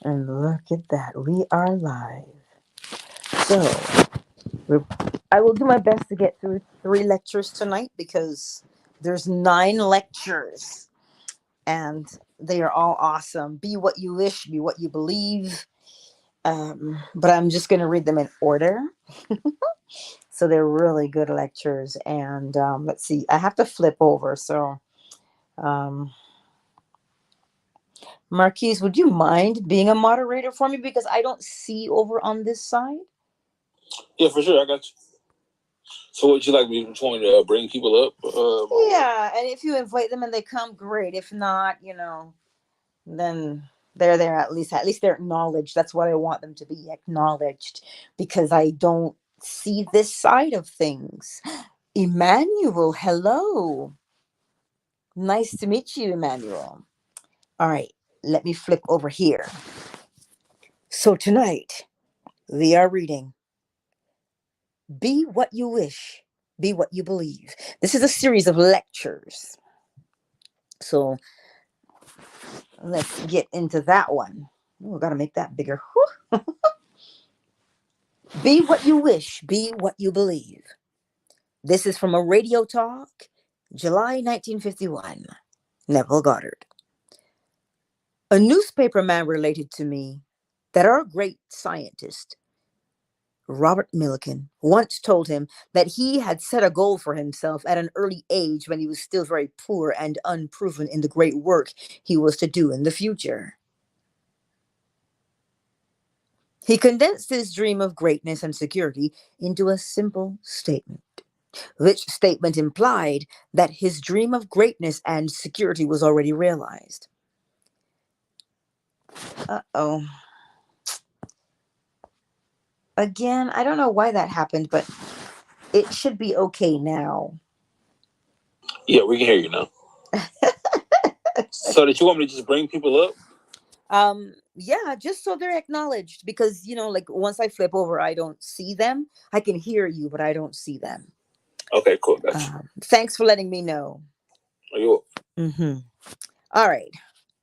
And look at that. We are live. So, we're, I will do my best to get through 3 lectures tonight because there's 9 lectures and they are all awesome. Be what you wish, be what you believe. But I'm just going to read them in order. So, they're really good lectures. And let's see, I have to flip over. So, um, Marquise, would you mind being a moderator for me? Because I don't see over on this side. Yeah, for sure. I got you. So, would you like me to bring people up? Yeah, and if you invite them and they come, great. If not, then they're there at least. At least they're acknowledged. That's what I want them to be, acknowledged, because I don't see this side of things. Emmanuel, hello. Nice to meet you, Emmanuel. All right, let me flip over here. So tonight we are reading Be What You Wish, Be What You Believe. This is a series of lectures. So let's get into that one. Oh, gotta make that bigger. Be what you wish, be what you believe. This is from a radio talk, July 1951. Neville Goddard. A newspaper man related to me that our great scientist, Robert Millikan, once told him that he had set a goal for himself at an early age when he was still very poor and unproven in the great work he was to do in the future. He condensed his dream of greatness and security into a simple statement, which statement implied that his dream of greatness and security was already realized. Uh-oh. Again, I don't know why that happened, but it should be okay now. Yeah, we can hear you now. So, did you want me to just bring people up? Yeah, just so they're acknowledged, because like once I flip over, I don't see them. I can hear you, but I don't see them. Okay, cool. Gotcha. Thanks for letting me know. Are you? Mm-hmm. All right,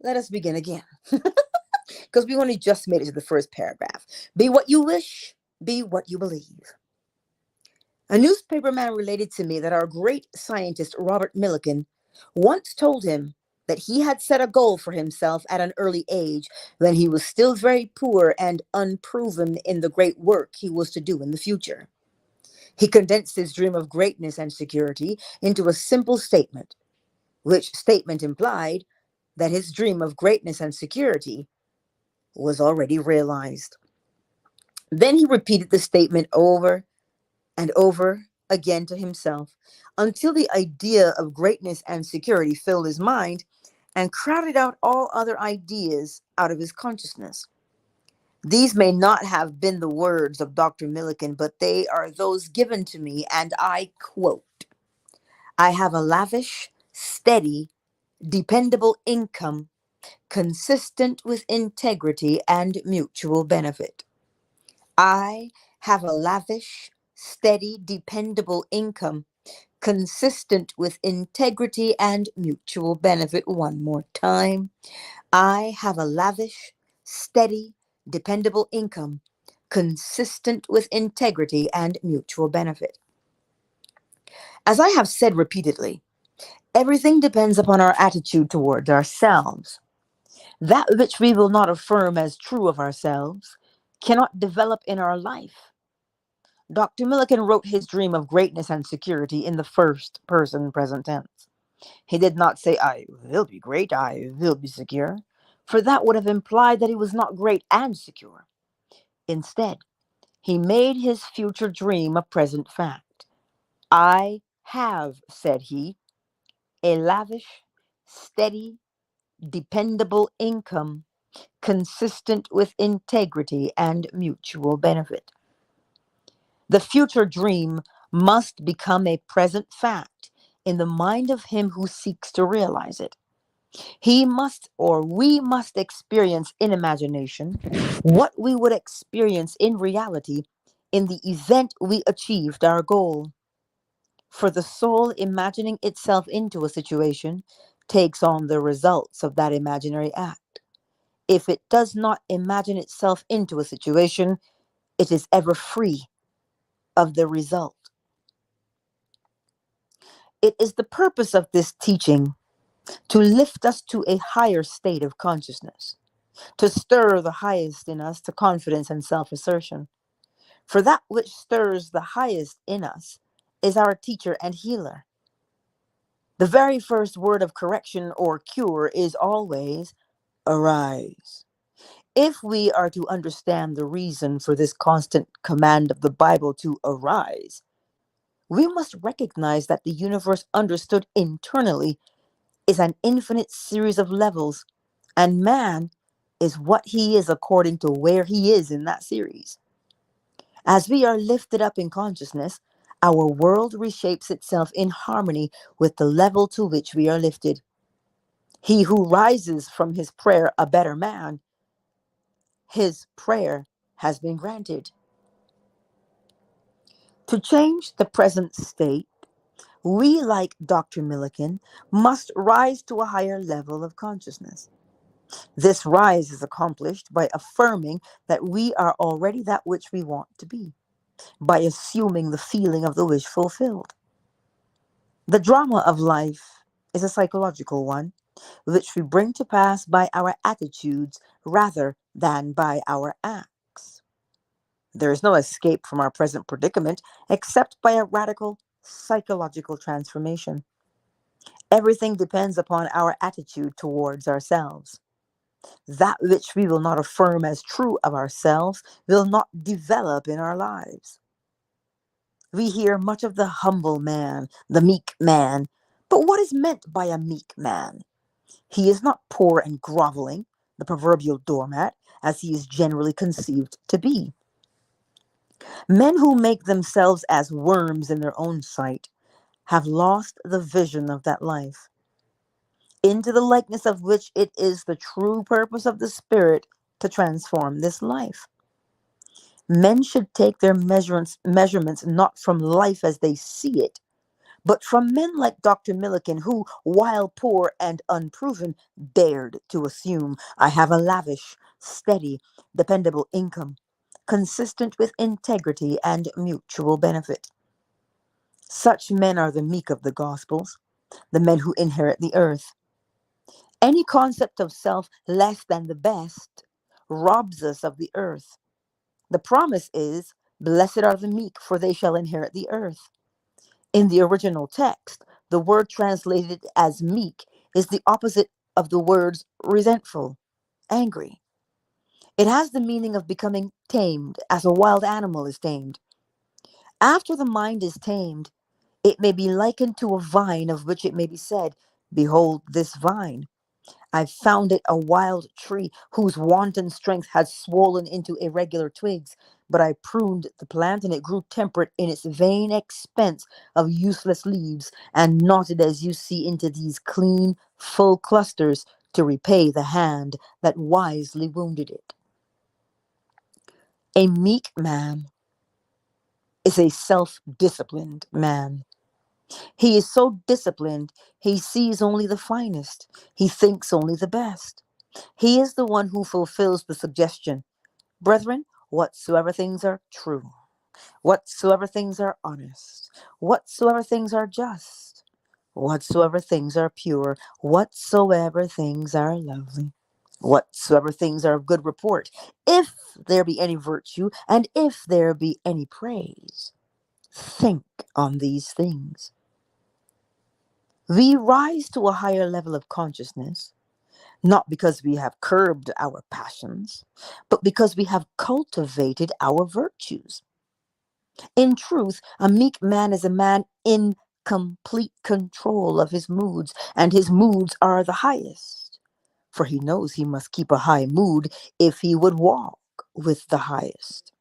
let us begin again. Because we only just made it to the first paragraph. Be what you wish, be what you believe. A newspaper man related to me that our great scientist Robert Millikan once told him that he had set a goal for himself at an early age when he was still very poor and unproven in the great work he was to do in the future. He condensed his dream of greatness and security into a simple statement, which statement implied that his dream of greatness and security was already realized. Then he repeated the statement over and over again to himself until the idea of greatness and security filled his mind and crowded out all other ideas out of his consciousness. These may not have been the words of Dr. Millikan, but they are those given to me, and I quote, I have a lavish, steady, dependable income consistent with integrity and mutual benefit. I have a lavish, steady, dependable income consistent with integrity and mutual benefit. One more time. I have a lavish, steady, dependable income consistent with integrity and mutual benefit. As I have said repeatedly, everything depends upon our attitude towards ourselves. That which we will not affirm as true of ourselves cannot develop in our life. Dr. Millikan wrote his dream of greatness and security in the first person present tense. He did not say, I will be great, I will be secure, for that would have implied that he was not great and secure. Instead, he made his future dream a present fact. I have, said he, a lavish, steady, dependable income consistent with integrity and mutual benefit. The future dream must become a present fact in the mind of him who seeks to realize it. He must, or we must, experience in imagination what we would experience in reality in the event we achieved our goal. For the soul imagining itself into a situation takes on the results of that imaginary act. If it does not imagine itself into a situation, it is ever free of the result. It is the purpose of this teaching to lift us to a higher state of consciousness, to stir the highest in us to confidence and self assertion. For that which stirs the highest in us is our teacher and healer. The very first word of correction or cure is always arise. If we are to understand the reason for this constant command of the Bible to arise, we must recognize that the universe understood internally is an infinite series of levels, and man is what he is according to where he is in that series. As we are lifted up in consciousness, our world reshapes itself in harmony with the level to which we are lifted. He who rises from his prayer a better man, his prayer has been granted. To change the present state, we, like Dr. Millikan, must rise to a higher level of consciousness. This rise is accomplished by affirming that we are already that which we want to be, by assuming the feeling of the wish fulfilled. The drama of life is a psychological one, which we bring to pass by our attitudes rather than by our acts. There is no escape from our present predicament except by a radical psychological transformation. Everything depends upon our attitude towards ourselves. That which we will not affirm as true of ourselves will not develop in our lives. We hear much of the humble man, the meek man, but what is meant by a meek man? He is not poor and groveling, the proverbial doormat, as he is generally conceived to be. Men who make themselves as worms in their own sight have lost the vision of that life, into the likeness of which it is the true purpose of the Spirit to transform this life. Men should take their measurements not from life as they see it, but from men like Dr. Millikan, who, while poor and unproven, dared to assume, I have a lavish, steady, dependable income, consistent with integrity and mutual benefit. Such men are the meek of the Gospels, the men who inherit the earth. Any concept of self less than the best robs us of the earth. The promise is, blessed are the meek, for they shall inherit the earth. In the original text, the word translated as meek is the opposite of the words resentful, angry. It has the meaning of becoming tamed, as a wild animal is tamed. After the mind is tamed, it may be likened to a vine of which it may be said, behold this vine. I found it a wild tree whose wanton strength had swollen into irregular twigs, but I pruned the plant and it grew temperate in its vain expense of useless leaves, and knotted as you see into these clean, full clusters to repay the hand that wisely wounded it. A meek man is a self-disciplined man. He is so disciplined, he sees only the finest. He thinks only the best. He is the one who fulfills the suggestion, brethren, whatsoever things are true, whatsoever things are honest, whatsoever things are just, whatsoever things are pure, whatsoever things are lovely, whatsoever things are of good report, if there be any virtue, and if there be any praise, think on these things. We rise to a higher level of consciousness, not because we have curbed our passions, but because we have cultivated our virtues. In truth, a meek man is a man in complete control of his moods, and his moods are the highest, for he knows he must keep a high mood if he would walk with the highest.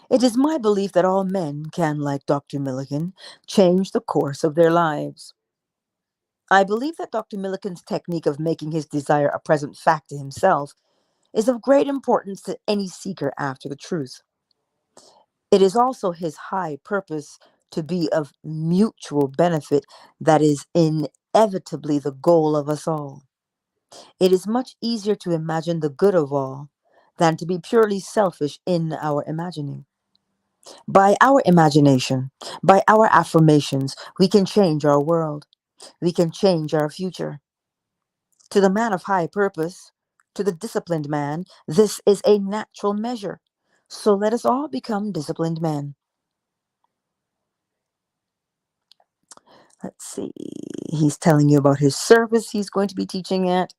It is my belief that all men can, like Dr. Millikan, change the course of their lives. I believe that Dr. Millikan's technique of making his desire a present fact to himself is of great importance to any seeker after the truth. It is also his high purpose to be of mutual benefit that is inevitably the goal of us all. It is much easier to imagine the good of all than to be purely selfish in our imagining. By our imagination, by our affirmations, we can change our world. We can change our future. To the man of high purpose, to the disciplined man, this is a natural measure. So let us all become disciplined men. Let's see. He's telling you about his service he's going to be teaching at.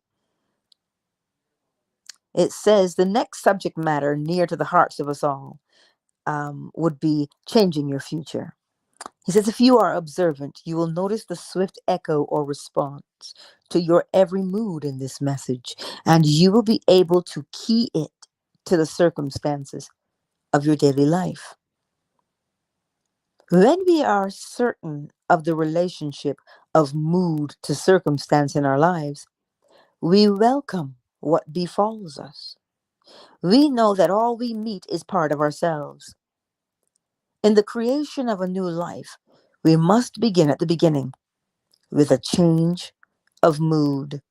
It says the next subject matter near to the hearts of us all would be changing your future. He says, if you are observant, you will notice the swift echo or response to your every mood in this message, and you will be able to key it to the circumstances of your daily life. When we are certain of the relationship of mood to circumstance in our lives, we welcome what befalls us. We know that all we meet is part of ourselves. In the creation of a new life, we must begin at the beginning with a change of mood.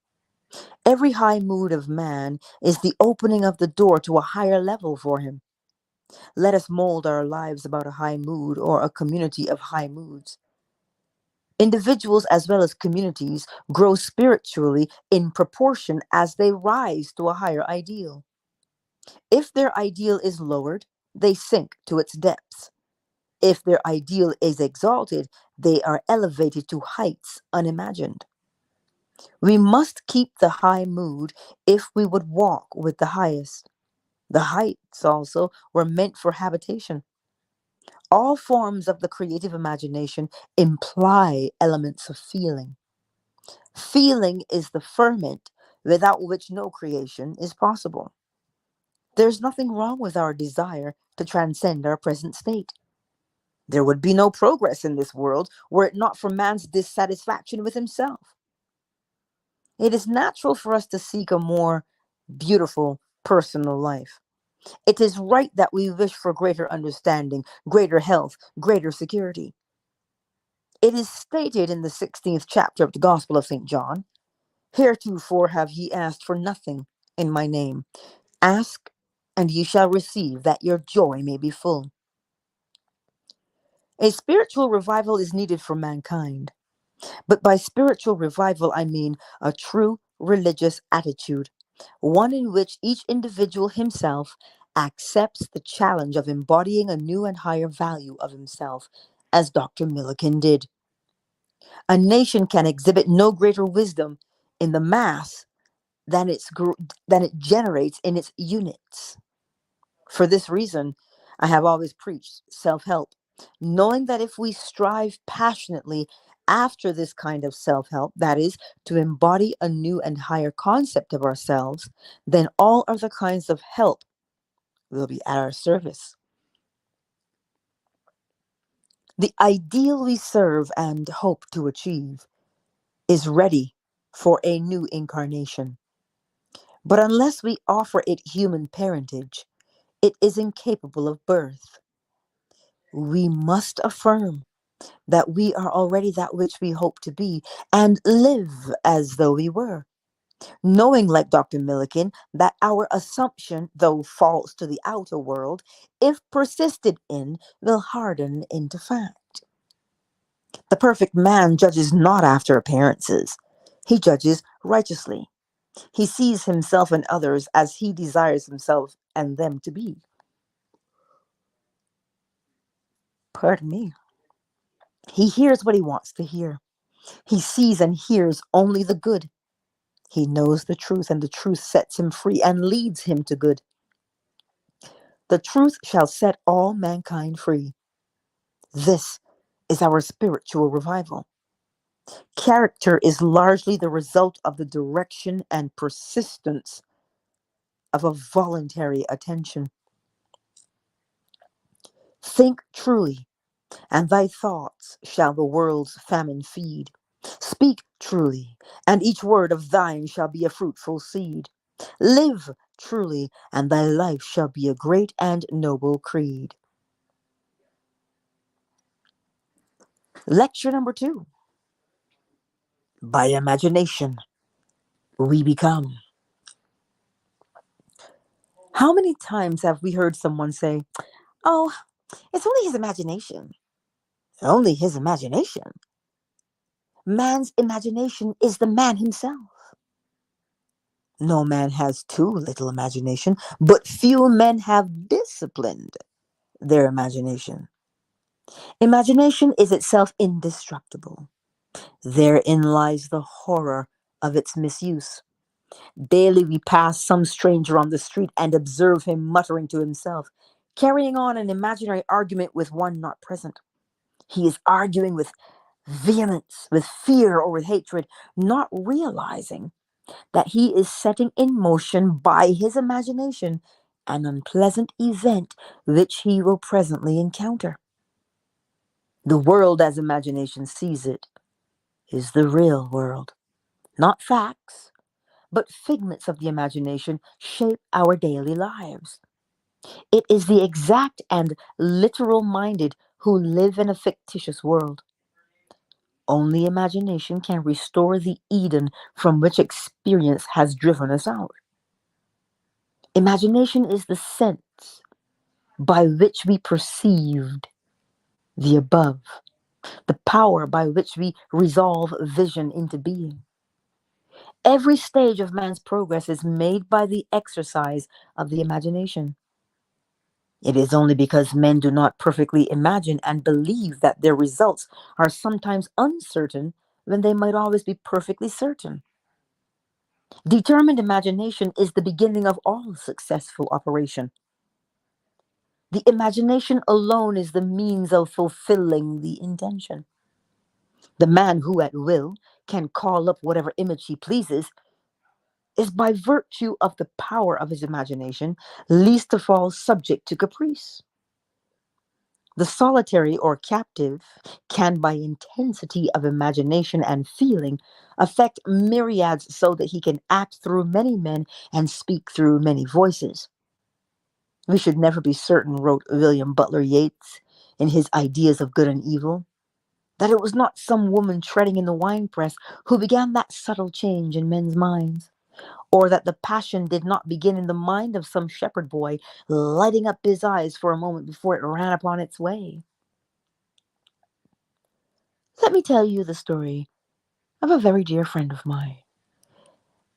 Every high mood of man is the opening of the door to a higher level for him. Let us mold our lives about a high mood or a community of high moods. Individuals as well as communities grow spiritually in proportion as they rise to a higher ideal. If their ideal is lowered, they sink to its depths. If their ideal is exalted, they are elevated to heights unimagined. We must keep the high mood if we would walk with the highest. The heights also were meant for habitation. All forms of the creative imagination imply elements of feeling. Feeling is the ferment without which no creation is possible. There's nothing wrong with our desire to transcend our present state. There would be no progress in this world were it not for man's dissatisfaction with himself. It is natural for us to seek a more beautiful personal life. It is right that we wish for greater understanding, greater health, greater security. It is stated in the 16th chapter of the Gospel of St. John, heretofore have ye asked for nothing in my name. Ask, and ye shall receive, that your joy may be full. A spiritual revival is needed for mankind. But by spiritual revival, I mean a true religious attitude, one in which each individual himself accepts the challenge of embodying a new and higher value of himself, as Dr. Millikan did. A nation can exhibit no greater wisdom in the mass than it generates in its units. For this reason, I have always preached self help, knowing that if we strive passionately after this kind of self help, that is, to embody a new and higher concept of ourselves, then all other kinds of help will be at our service. The ideal we serve and hope to achieve is ready for a new incarnation. But unless we offer it human parentage, it is incapable of birth. We must affirm that we are already that which we hope to be and live as though we were, knowing, like Dr. Millikan, that our assumption, though false to the outer world, if persisted in, will harden into fact. The perfect man judges not after appearances, he judges righteously. He sees himself and others as he desires himself and them to be. Pardon me. He hears what he wants to hear. He sees and hears only the good. He knows the truth, and the truth sets him free and leads him to good. The truth shall set all mankind free. This is our spiritual revival. Character is largely the result of the direction and persistence of a voluntary attention. Think truly, and thy thoughts shall the world's famine feed. Speak truly, and each word of thine shall be a fruitful seed. Live truly, and thy life shall be a great and noble creed. Lecture number 2. By imagination, we become. How many times have we heard someone say, "Oh, it's only his imagination"? Only his imagination. Man's imagination is the man himself. No man has too little imagination, but few men have disciplined their imagination. Imagination is itself indestructible. Therein lies the horror of its misuse. Daily we pass some stranger on the street and observe him muttering to himself, carrying on an imaginary argument with one not present. He is arguing with vehemence, with fear, or with hatred, not realizing that he is setting in motion by his imagination an unpleasant event which he will presently encounter. The world as imagination sees it is the real world. Not facts, but figments of the imagination shape our daily lives. It is the exact and literal minded who live in a fictitious world. Only imagination can restore the Eden from which experience has driven us out. Imagination is the sense by which we perceived the above, the power by which we resolve vision into being. Every stage of man's progress is made by the exercise of the imagination. It is only because men do not perfectly imagine and believe that their results are sometimes uncertain when they might always be perfectly certain. Determined imagination is the beginning of all successful operation. The imagination alone is the means of fulfilling the intention. The man who at will can call up whatever image he pleases is by virtue of the power of his imagination least of all subject to caprice. The solitary or captive can, by intensity of imagination and feeling, affect myriads so that he can act through many men and speak through many voices. We should never be certain, wrote William Butler Yeats in his Ideas of Good and Evil, that it was not some woman treading in the winepress who began that subtle change in men's minds, or that the passion did not begin in the mind of some shepherd boy, lighting up his eyes for a moment before it ran upon its way. Let me tell you the story of a very dear friend of mine.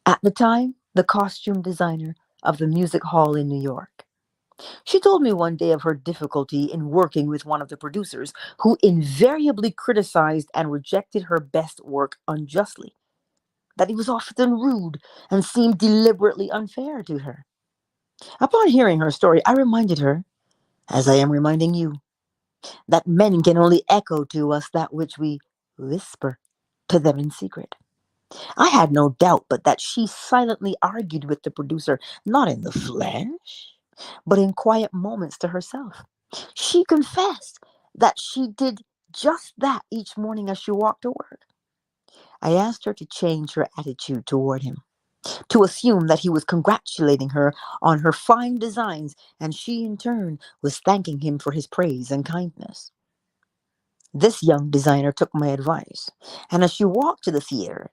At the time, the costume designer of the music hall in New York. She told me one day of her difficulty in working with one of the producers who invariably criticized and rejected her best work unjustly, that he was often rude and seemed deliberately unfair to her. Upon hearing her story, I reminded her, as I am reminding you, that men can only echo to us that which we whisper to them in secret. I had no doubt but that she silently argued with the producer, not in the flesh, but in quiet moments to herself. She confessed that she did just that each morning as she walked to work. I asked her to change her attitude toward him, to assume that he was congratulating her on her fine designs, and she in turn was thanking him for his praise and kindness. This young designer took my advice, and as she walked to the theater,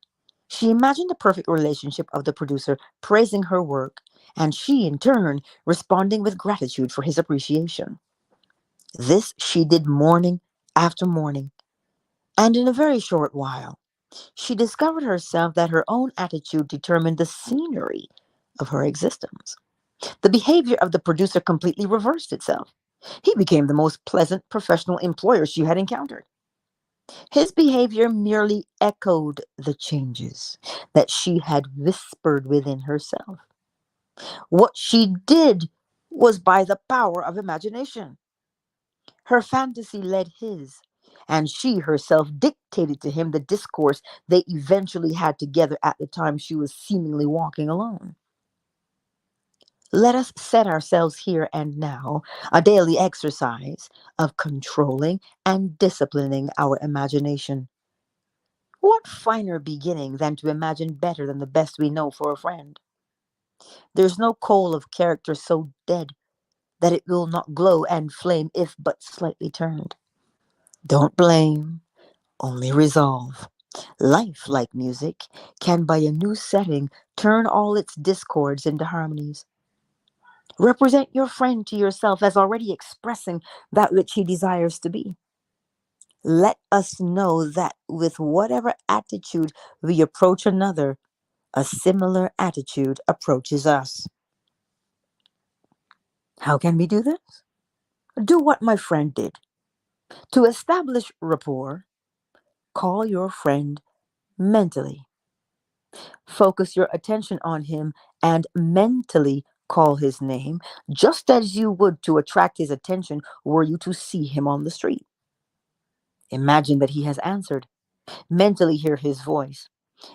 she imagined the perfect relationship of the producer praising her work, and she in turn responding with gratitude for his appreciation. This she did morning after morning, and in a very short while, she discovered herself that her own attitude determined the scenery of her existence. The behavior of the producer completely reversed itself. He became the most pleasant professional employer she had encountered. His behavior merely echoed the changes that she had whispered within herself. What she did was by the power of imagination. Her fantasy led his, and she herself dictated to him the discourse they eventually had together at the time she was seemingly walking alone. Let us set ourselves here and now a daily exercise of controlling and disciplining our imagination. What finer beginning than to imagine better than the best we know for a friend? There's no coal of character so dead that it will not glow and flame if but slightly turned. Don't blame, only resolve. Life, like music, can by a new setting turn all its discords into harmonies. Represent your friend to yourself as already expressing that which he desires to be. Let us know that with whatever attitude we approach another, a similar attitude approaches us. How can we do this? Do what my friend did. To establish rapport, call your friend mentally. Focus your attention on him and mentally call his name, just as you would to attract his attention were you to see him on the street. Imagine that he has answered. Mentally hear his voice.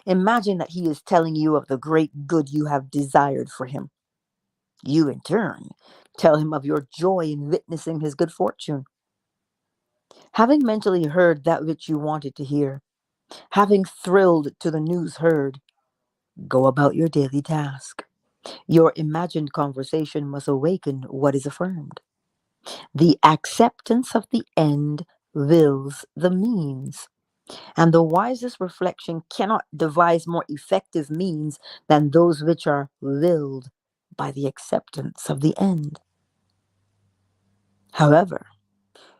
Imagine that he is telling you of the great good you have desired for him. You, in turn, tell him of your joy in witnessing his good fortune. Having mentally heard that which you wanted to hear, having thrilled to the news heard, go about your daily task. Your imagined conversation must awaken what is affirmed. The acceptance of the end wills the means, and the wisest reflection cannot devise more effective means than those which are willed by the acceptance of the end. However,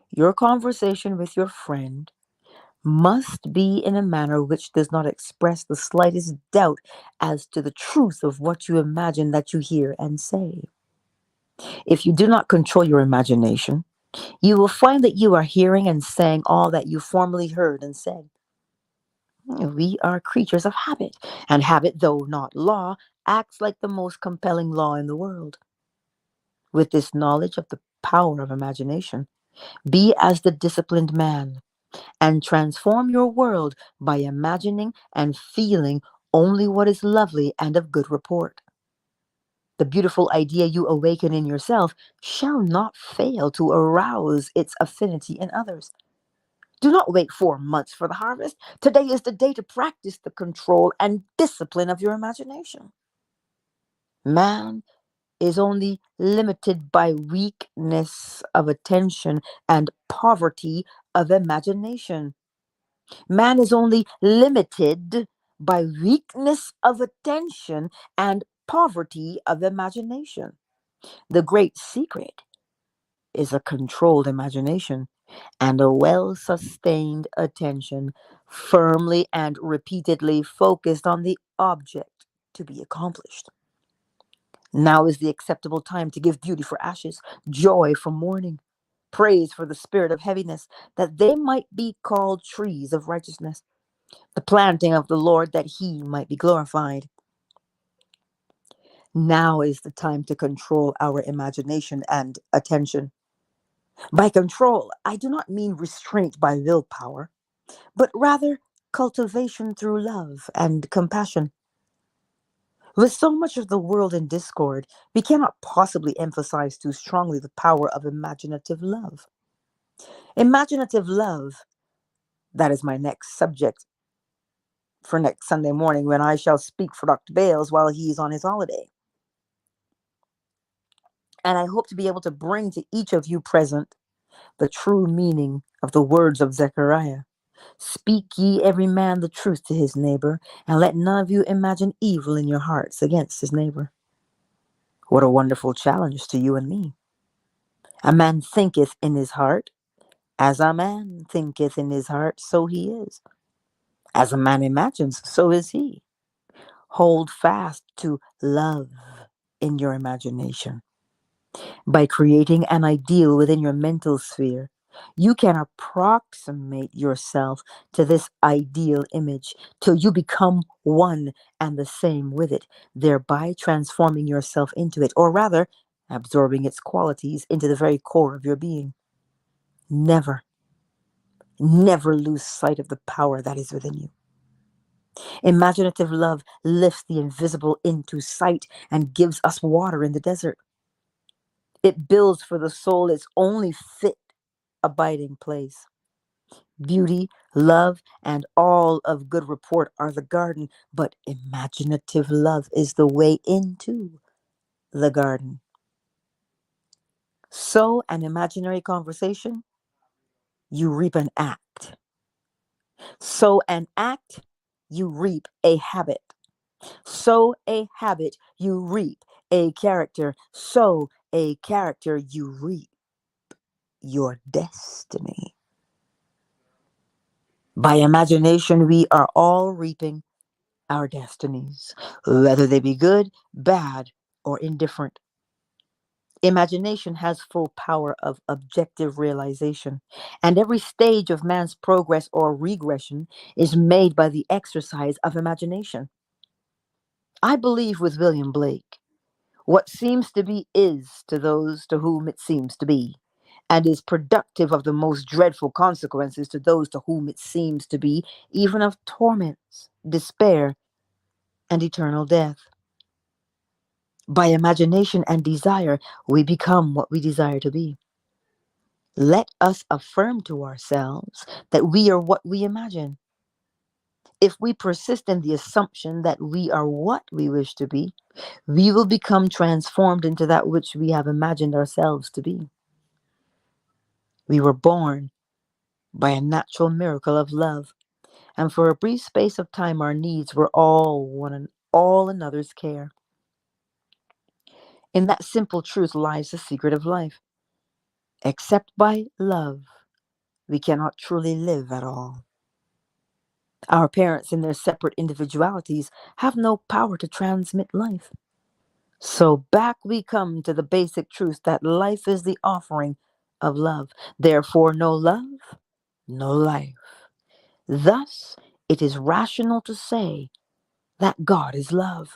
your conversation with your friend must be in a manner which does not express the slightest doubt as to the truth of what you imagine that you hear and say. If you do not control your imagination, you will find that you are hearing and saying all that you formerly heard and said. We are creatures of habit, and habit, though not law, acts like the most compelling law in the world. With this knowledge of the power of imagination, be as the disciplined man, and transform your world by imagining and feeling only what is lovely and of good report. The beautiful idea you awaken in yourself shall not fail to arouse its affinity in others. Do not wait 4 months for the harvest. Today is the day to practice the control and discipline of your imagination. Man is only limited by weakness of attention and poverty of imagination. Man is only limited by weakness of attention and poverty of imagination. The great secret is a controlled imagination and a well sustained attention, firmly and repeatedly focused on the object to be accomplished. Now is the acceptable time to give beauty for ashes, joy for mourning, praise for the spirit of heaviness, that they might be called trees of righteousness, the planting of the Lord, that he might be glorified. Now is the time to control our imagination and attention. By control, I do not mean restraint by willpower, but rather cultivation through love and compassion. With so much of the world in discord, we cannot possibly emphasize too strongly the power of imaginative love. Imaginative love, that is my next subject for next Sunday morning when I shall speak for Dr. Bales while he is on his holiday. And I hope to be able to bring to each of you present the true meaning of the words of Zechariah. Speak ye every man the truth to his neighbor, and let none of you imagine evil in your hearts against his neighbor. What a wonderful challenge to you and me. A man thinketh in his heart, as a man thinketh in his heart, so he is. As a man imagines, so is he. Hold fast to love in your imagination. By creating an ideal within your mental sphere, you can approximate yourself to this ideal image till you become one and the same with it, thereby transforming yourself into it, or rather, absorbing its qualities into the very core of your being. Never, never lose sight of the power that is within you. Imaginative love lifts the invisible into sight and gives us water in the desert. It builds for the soul its only fit abiding place. Beauty, love, and all of good report are the garden, but imaginative love is the way into the garden. Sow an imaginary conversation, you reap an act. Sow an act, you reap a habit. Sow a habit, you reap a character. Sow a character, you reap your destiny. By imagination, we are all reaping our destinies, whether they be good, bad, or indifferent. Imagination has full power of objective realization, and every stage of man's progress or regression is made by the exercise of imagination. I believe with William Blake, what seems to be is to those to whom it seems to be, and is productive of the most dreadful consequences to those to whom it seems to be, even of torments, despair, and eternal death. By imagination and desire, we become what we desire to be. Let us affirm to ourselves that we are what we imagine. If we persist in the assumption that we are what we wish to be, we will become transformed into that which we have imagined ourselves to be. We were born by a natural miracle of love, and for a brief space of time our needs were all another's care. In that simple truth lies the secret of life. Except by love, we cannot truly live at all. Our parents, in their separate individualities, have no power to transmit life. So back we come to the basic truth that life is the offering of love. Therefore, no love, no life. Thus, it is rational to say that God is love.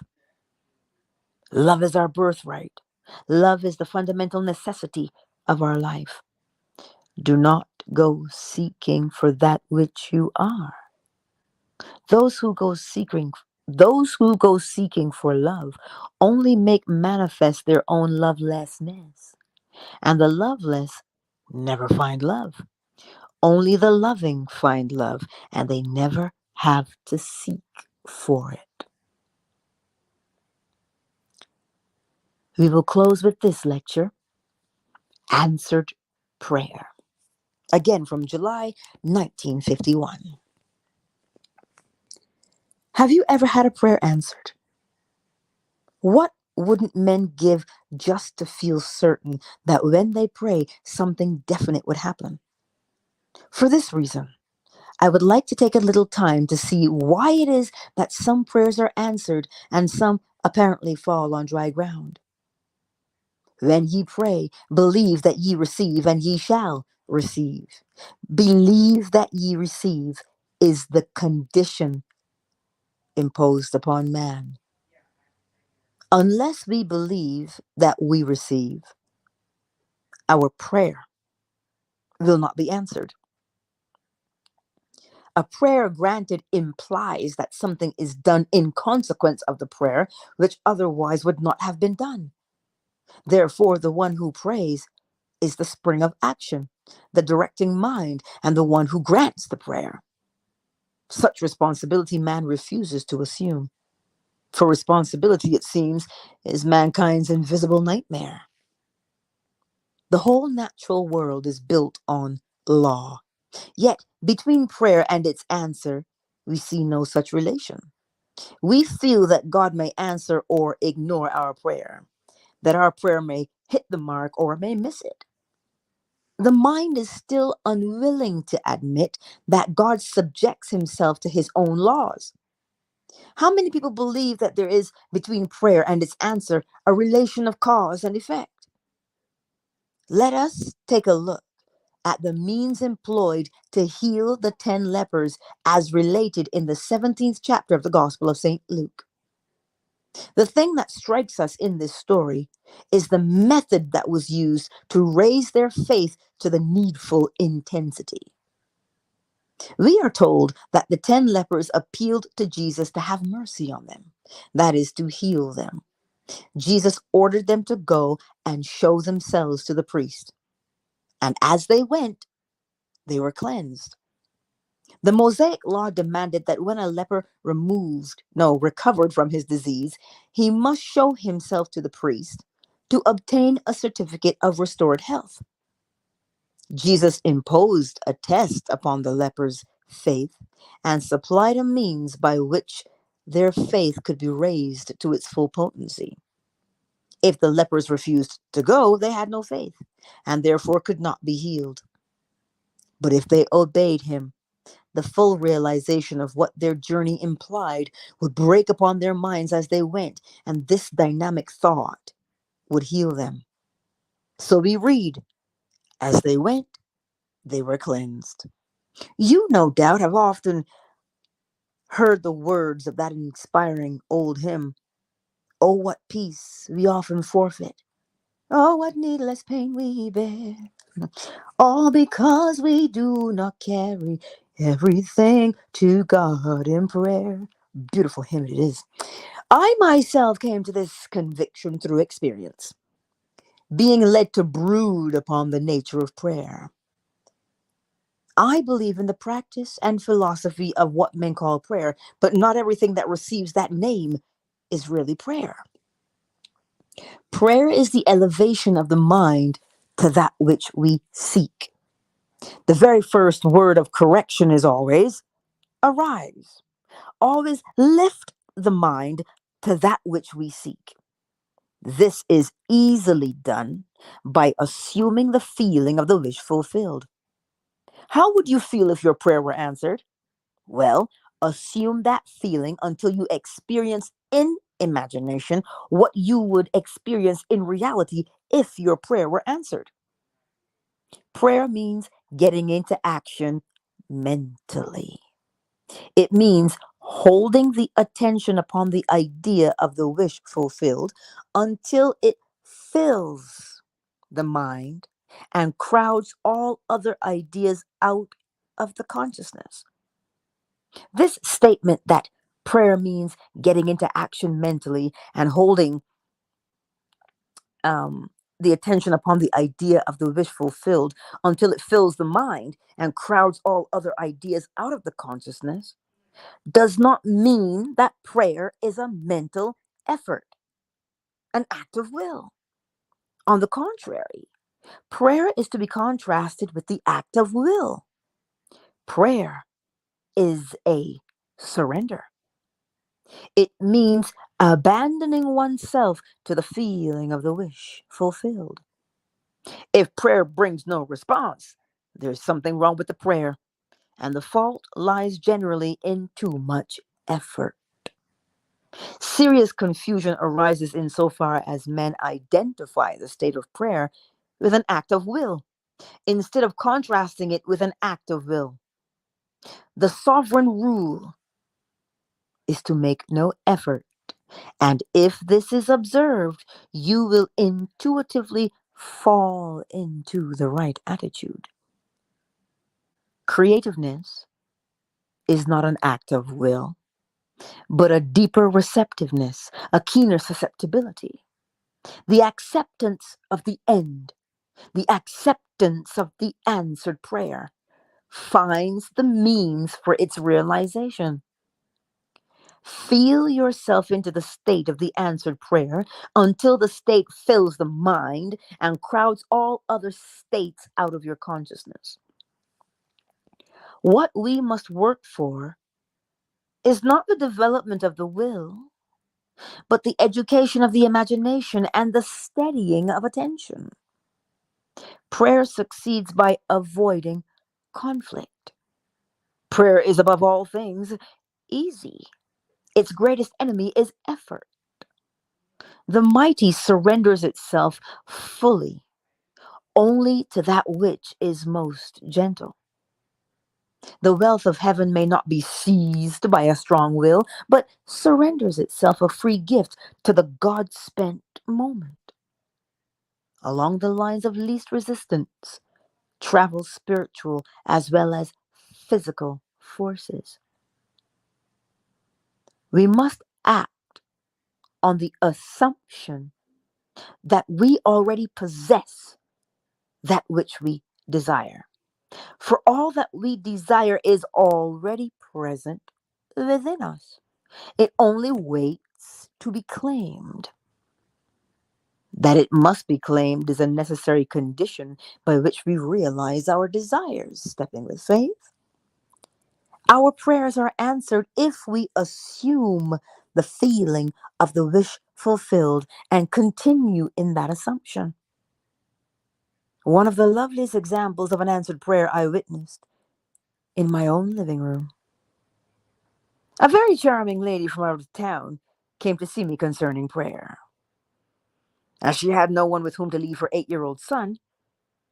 Love is our birthright. Love is the fundamental necessity of our life. Do not go seeking for that which you are. Those who go seeking those who go seeking for love only make manifest their own lovelessness, and the loveless never find love. Only the loving find love, and they never have to seek for it. We will close with this lecture, Answered Prayer. Again from July 1951. Have you ever had a prayer answered? What wouldn't men give just to feel certain that when they pray, something definite would happen? For this reason, I would like to take a little time to see why it is that some prayers are answered and some apparently fall on dry ground. When ye pray, believe that ye receive, and ye shall receive. Believe that ye receive is the condition imposed upon man. Unless we believe that we receive, our prayer will not be answered. A prayer granted implies that something is done in consequence of the prayer, which otherwise would not have been done. Therefore, the one who prays is the spring of action, the directing mind, and the one who grants the prayer. Such responsibility man refuses to assume. For responsibility, it seems, is mankind's invisible nightmare. The whole natural world is built on law. Yet, between prayer and its answer, we see no such relation. We feel that God may answer or ignore our prayer, that our prayer may hit the mark or may miss it. The mind is still unwilling to admit that God subjects himself to his own laws. How many people believe that there is between prayer and its answer a relation of cause and effect? Let us take a look at the means employed to heal the 10 lepers as related in the 17th chapter of the Gospel of St. Luke. The thing that strikes us in this story is the method that was used to raise their faith to the needful intensity. We are told that the 10 lepers appealed to Jesus to have mercy on them, that is, to heal them. Jesus ordered them to go and show themselves to the priest. And as they went, they were cleansed. The Mosaic law demanded that when a leper recovered from his disease, he must show himself to the priest to obtain a certificate of restored health. Jesus imposed a test upon the leper's faith and supplied a means by which their faith could be raised to its full potency. If the lepers refused to go, they had no faith, and therefore could not be healed. But if they obeyed him, the full realization of what their journey implied would break upon their minds as they went, and this dynamic thought would heal them. So we read, as they went, they were cleansed. You, no doubt, have often heard the words of that inspiring old hymn, "Oh, what peace we often forfeit. Oh, what needless pain we bear. All because we do not carry everything to God in prayer." Beautiful hymn it is. I myself came to this conviction through experience, being led to brood upon the nature of prayer. I believe in the practice and philosophy of what men call prayer, but not everything that receives that name is really prayer. Prayer is the elevation of the mind to that which we seek. The very first word of correction is always arise. Always lift the mind to that which we seek. This is easily done by assuming the feeling of the wish fulfilled. How would you feel if your prayer were answered? Well, assume that feeling until you experience in imagination what you would experience in reality if your prayer were answered. Prayer means getting into action mentally. It means holding the attention upon the idea of the wish fulfilled until it fills the mind and crowds all other ideas out of the consciousness. This statement that prayer means getting into action mentally and holding um, the attention upon the idea of the wish fulfilled until it fills the mind and crowds all other ideas out of the consciousness does not mean that prayer is a mental effort, an act of will. On the contrary, prayer is to be contrasted with the act of will. Prayer is a surrender. It means abandoning oneself to the feeling of the wish fulfilled. If prayer brings no response, there's something wrong with the prayer, and the fault lies generally in too much effort. Serious confusion arises insofar as men identify the state of prayer with an act of will, instead of contrasting it with an act of will. The sovereign rule is to make no effort, and if this is observed, you will intuitively fall into the right attitude. Creativeness is not an act of will, but a deeper receptiveness, a keener susceptibility. The acceptance of the end, the acceptance of the answered prayer, finds the means for its realization. Feel yourself into the state of the answered prayer until the state fills the mind and crowds all other states out of your consciousness. What we must work for is not the development of the will, but the education of the imagination and the steadying of attention. Prayer succeeds by avoiding conflict. Prayer is above all things easy. Its greatest enemy is effort. The mighty surrenders itself fully only to that which is most gentle. The wealth of heaven may not be seized by a strong will, but surrenders itself a free gift to the God-spent moment. Along the lines of least resistance, travel spiritual as well as physical forces. We must act on the assumption that we already possess that which we desire. For all that we desire is already present within us. It only waits to be claimed. That it must be claimed is a necessary condition by which we realize our desires, stepping with faith. Our prayers are answered if we assume the feeling of the wish fulfilled and continue in that assumption. One of the loveliest examples of an answered prayer I witnessed in my own living room. A very charming lady from out of town came to see me concerning prayer. As she had no one with whom to leave her 8-year-old son,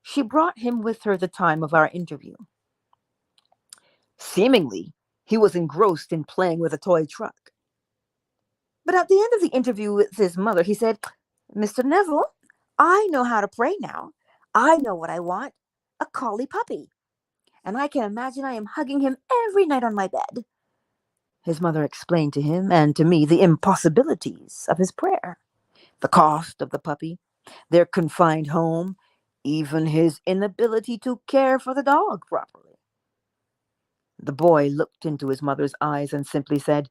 she brought him with her the time of our interview. Seemingly, he was engrossed in playing with a toy truck. But at the end of the interview with his mother, he said, "Mr. Neville, I know how to pray now. I know what I want, a collie puppy. And I can imagine I am hugging him every night on my bed." His mother explained to him and to me the impossibilities of his prayer, the cost of the puppy, their confined home, even his inability to care for the dog properly. The boy looked into his mother's eyes and simply said,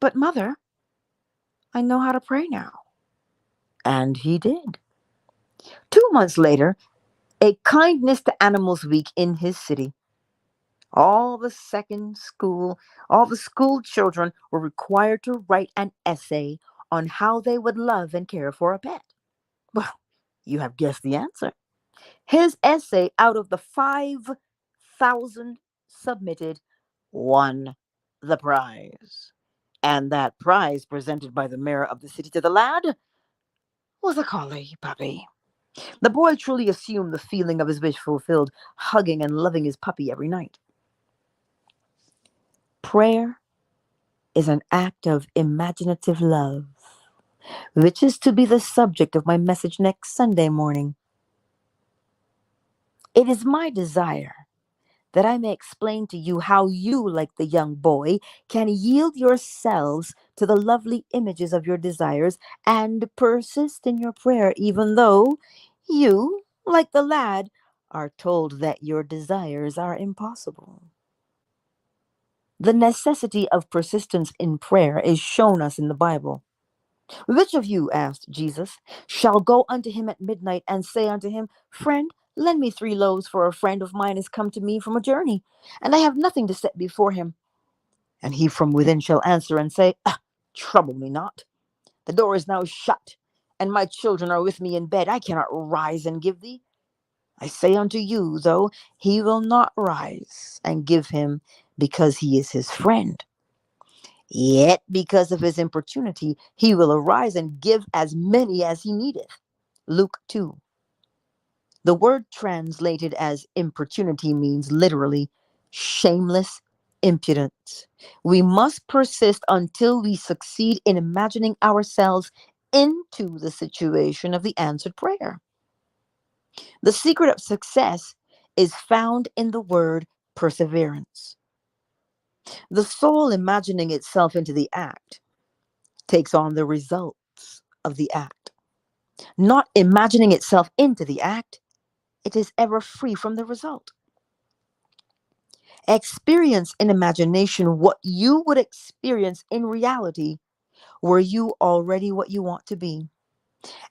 "But mother, I know how to pray now." And he did. 2 months later, a kindness to animals week in his city. All the all the school children were required to write an essay on how they would love and care for a pet. Well, you have guessed the answer. His essay, out of the 5,000 submitted, won the prize. And that prize, presented by the mayor of the city to the lad, was a collie puppy. The boy truly assumed the feeling of his wish fulfilled, hugging and loving his puppy every night. Prayer is an act of imaginative love, which is to be the subject of my message next Sunday morning. It is my desire that I may explain to you how you, like the young boy, can yield yourselves to the lovely images of your desires and persist in your prayer, even though you, like the lad, are told that your desires are impossible. The necessity of persistence in prayer is shown us in the Bible. "Which of you," asked Jesus, "shall go unto him at midnight and say unto him, Friend, lend me 3 loaves, for a friend of mine is come to me from a journey, and I have nothing to set before him? And he from within shall answer and say, Trouble me not. The door is now shut, and my children are with me in bed. I cannot rise and give thee. I say unto you, though, he will not rise and give him, because he is his friend. Yet because of his importunity, he will arise and give as many as he needeth." Luke 2. The word translated as importunity means literally shameless impudence. We must persist until we succeed in imagining ourselves into the situation of the answered prayer. The secret of success is found in the word perseverance. The soul imagining itself into the act takes on the results of the act. Not imagining itself into the act, it is ever free from the result. Experience in imagination what you would experience in reality were you already what you want to be,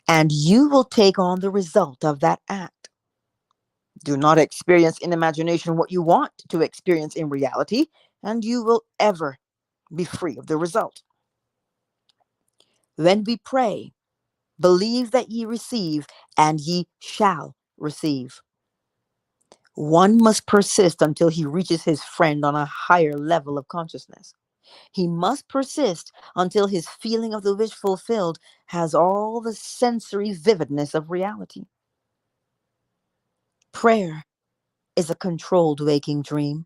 and you will take on the result of that act. Do not experience in imagination what you want to experience in reality, and you will ever be free of the result. When we pray, believe that ye receive, and ye shall receive. One must persist until he reaches his friend on a higher level of consciousness. He must persist until his feeling of the wish fulfilled has all the sensory vividness of reality. Prayer is a controlled waking dream.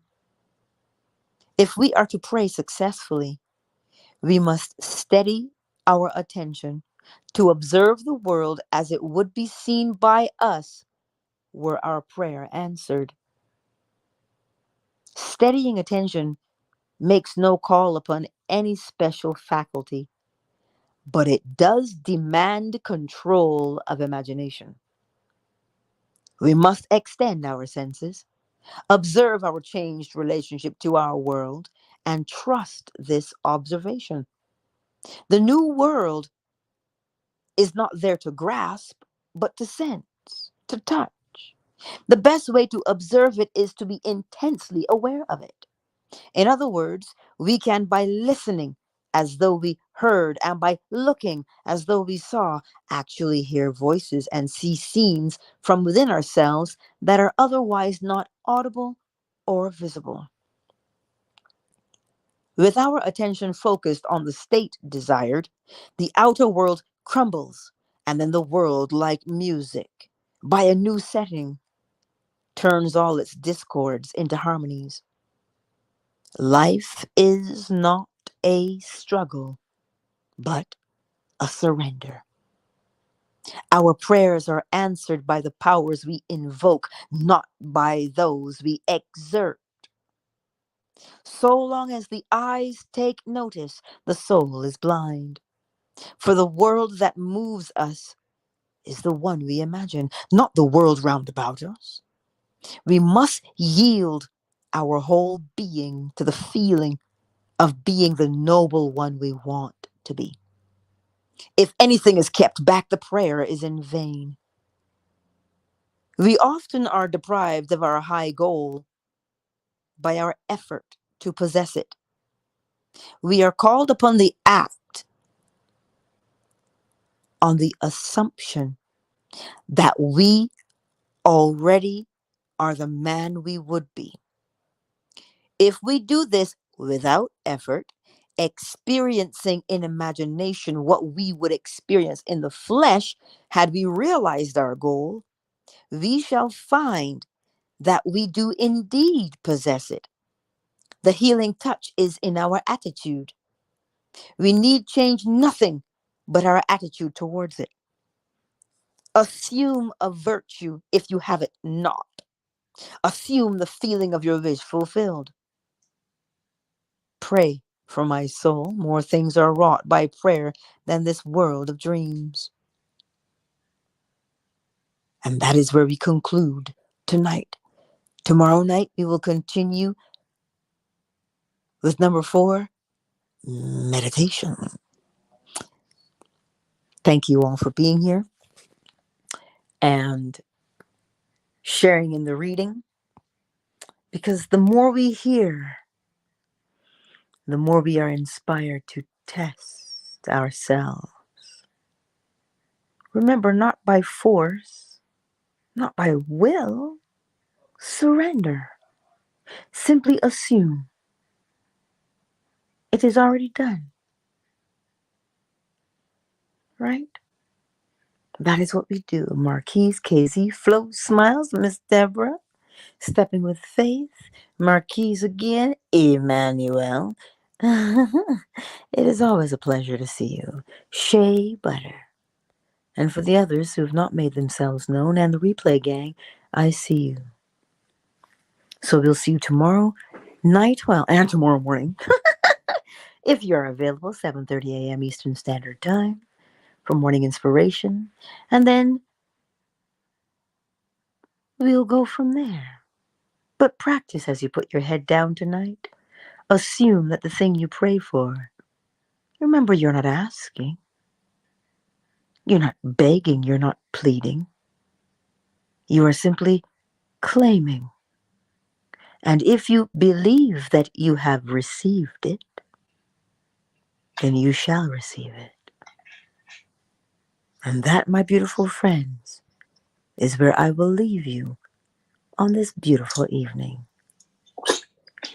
If we are to pray successfully, we must steady our attention to observe the world as it would be seen by us were our prayer answered. Steadying attention makes no call upon any special faculty, but it does demand control of imagination. We must extend our senses, observe our changed relationship to our world, and trust this observation. The new world is not there to grasp, but to sense, to touch. The best way to observe it is to be intensely aware of it. In other words, we can, by listening as though we heard and by looking as though we saw, actually hear voices and see scenes from within ourselves that are otherwise not audible or visible. With our attention focused on the state desired, the outer world crumbles, and then the world, like music, by a new setting, turns all its discords into harmonies. Life is not a struggle, but a surrender. Our prayers are answered by the powers we invoke, not by those we exert. So long as the eyes take notice, the soul is blind. For the world that moves us is the one we imagine, not the world round about us. We must yield our whole being to the feeling of being the noble one we want to be. If anything is kept back, the prayer is in vain. We often are deprived of our high goal by our effort to possess it. We are called upon the act on the assumption that we already are the man we would be. If we do this without effort, experiencing in imagination what we would experience in the flesh had we realized our goal, we shall find that we do indeed possess it. The healing touch is in our attitude. We need change nothing but our attitude towards it. Assume a virtue if you have it not. Assume the feeling of your wish fulfilled. Pray for my soul. More things are wrought by prayer than this world of dreams. And that is where we conclude tonight. Tomorrow night, we will continue with number 4, meditation. Thank you all for being here and sharing in the reading, because the more we hear, the more we are inspired to test ourselves. Remember, not by force, not by will, surrender. Simply assume it is already done. Right? That is what we do. Marquise, KZ, Flo, Smiles, Miss Deborah, Stepping with Faith, Marquise again, Emmanuel. It is always a pleasure to see you. Shea Butter. And for the others who have not made themselves known, and the replay gang, I see you. So we'll see you tomorrow night, and tomorrow morning. If you're available, 7:30 a.m. Eastern Standard Time for morning inspiration. And then we'll go from there. But practice as you put your head down tonight. Assume that the thing you pray for, remember, you're not asking. You're not begging. You're not pleading. You are simply claiming. And if you believe that you have received it, then you shall receive it. And that, my beautiful friends, is where I will leave you on this beautiful evening.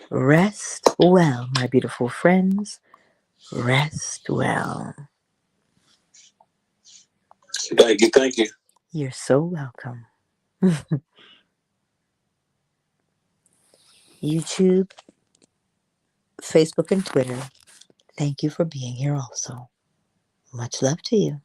Rest well, my beautiful friends. Rest well. Thank you, thank you. You're so welcome. YouTube, Facebook, and Twitter, thank you for being here also. Much love to you.